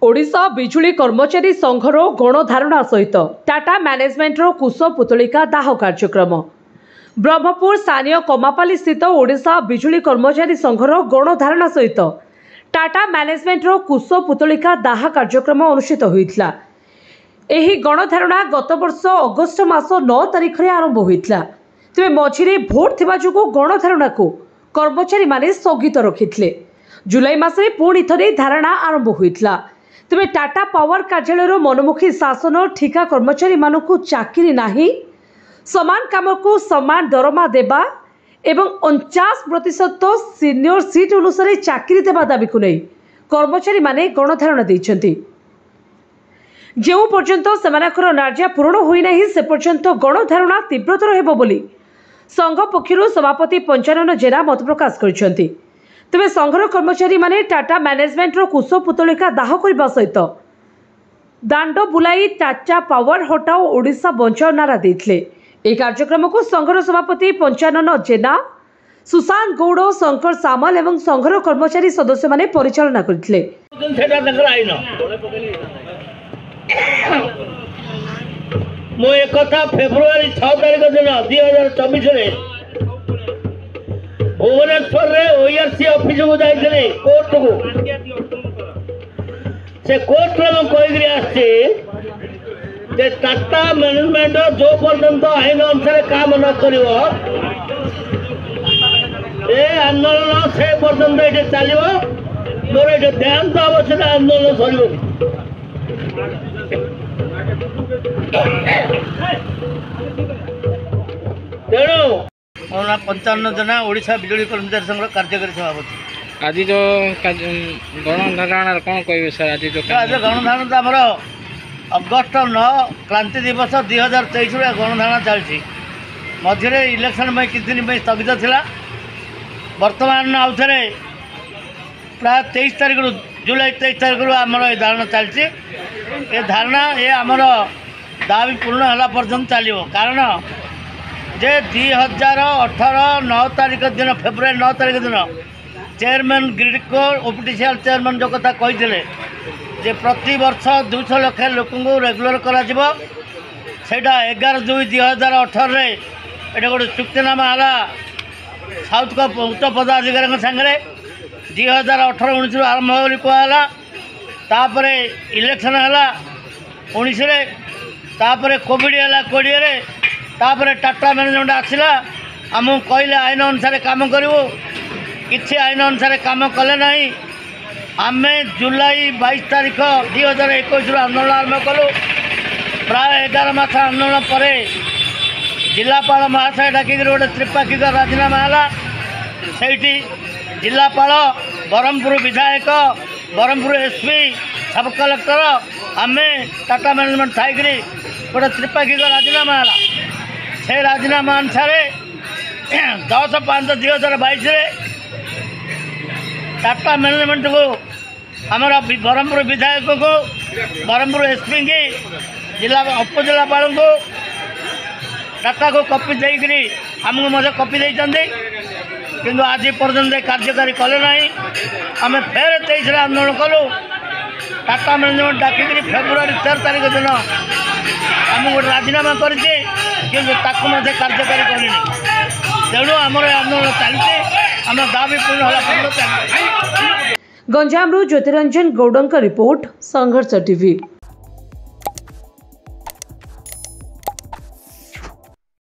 ओडिशा बिजुली कर्मचारी संघर गणधारणा सहित टाटा मैनेजमेंटर कुश पुतलिका दाह कार्यक्रम ब्रह्मपुर स्थानीय कमापाली स्थित ओडिशा बिजुली कर्मचारी संघर गणधारणा सहित टाटा मैनेजमेंटर कुश पुतलिका दाह कार्यक्रम अनुष्ठित होता। यह गणधारणा गत वर्ष अगस्ट मास 9 तारिख में आरंभ होता। तेज मझिरे भोट थिबा जोगु गणधारणा को कर्मचारी माने स्थगित रखिथिले। जुलाई मासरे पुणी थरे धारणा आरंभ होता। तेज टाटा पावर कार्यालय मनमुखी शासन ठिका कर्मचारी मानकु चाकरी नाही, समान काम को समान दरमा देबा एवं 49% सीनियर सीट अनुसार चाकरी देबा दाबी को नहीं कर्मचारी माने गणधारणा दैछन्ति। जो पर्यंत सेमानकर नार्जा पूरण होई नाही से पर्यंत गणधारणा तीव्रतर हेबो बोली संघ पक्षरु सभापति पंचानन जेना मत प्रकाश करिसेंति। तेज संघर कर्मचारी माने टाटा मैनेजमेंटर कुश पुतलिका दाह करने सहित दांड बुलाई टाटा पावर हटाओ ओडिशा बंचाओ नारा देथिले। यह कार्यक्रम को संघर सभापति पंचानन जेना, सुशांत गौड़, शंकर सामल एवं संघर कर्मचारी सदस्य माने परिचालना करथिले। मो एक कथा फेब्रुआरी 6 तारिख दिन 2024 भुवनेश्वर ओआरसी ऑफिस को जाइए कोर्ट को से कोर्ट में कहीकि आसे टाटा मैनेजमेंट जो पर्यंत आईन अनुसार काम न कर आंदोलन से पर्यंत ये चलो मोर ये देहांत अवस्था आंदोलन सर तेणु पंचानन जना ओडिशा बिजुली कर्मचारी संघ कार्यकारी सभापति। आज जो गणधारणा कौन कहे सर? आज जो गणधारणा तो आमर अगस्ट 9 क्रांति दिवस 2023 गणधारणा चलती मझे इलेक्शन में किसी दिन स्थगित थिला। वर्तमान आउ थे प्राय 23 तारिख जुलाई 23 तारिख आमर ये धारणा चलती। ये धारणा ये आमर दाबी पूर्ण होला पर्यंत चलो। कारण जे 2018 9 तारिख दिन फेब्रुआरी 9 तारिख दिन चेयरमैन ग्रिडको ऑफिशियल चेयरमैन जो कथा कही जे प्रति वर्ष 200 लाख लोक रेगुलर करा 11/2/2018 ये गोटे चुक्तिनामा है साउथ को उच्च पदाधिकारी सागर 2018-19 आरंभ हो कहला। तापर इलेक्शन है 19 कोविड है 20 तापर टाटा मैनेजमेंट आसला आमको कहले आईन अनुसार काम करूँ कि आईन अनुसार काम कले ना। आम जुलाई 22 तारिख 2021 आंदोलन आरंभ कलु। प्राय 11 मास आंदोलन पर जिलापाल महाशय डाकिक गोटे त्रिपाक्षिक राजीनामा है। से जिलापाल ब्रह्मपुर विधायक ब्रह्मपुर एसपी सब कलेक्टर आम टाटा मैनेजमेंट थी गोटे त्रिपाक्षिक राजीनामा है। से राजीनामा अनुसार 10/5/2022 टाटा मैनेजमेंट को आमर ब्रह्मपुर विधायक को ब्रह्मपुर एसपी की जिला उपजिलापाल को टाटा को कॉपी देकरी आमको मत कॉपी देते किंतु आज पर्यटन कार्यकारी कले ना। आम फेर 23 आंदोलन कलु। टाटा मैनेजमेंट डाकिक फेब्रुआरी 13 तारिख दिन आम गोटे राजीनामा कर कार्यकारी करनी। तेणु आमर आंदोलन चलती आम दाबी पूर्ण होला। गंजाम ज्योतिरंजन गौड़ रिपोर्ट संघर्ष टीवी।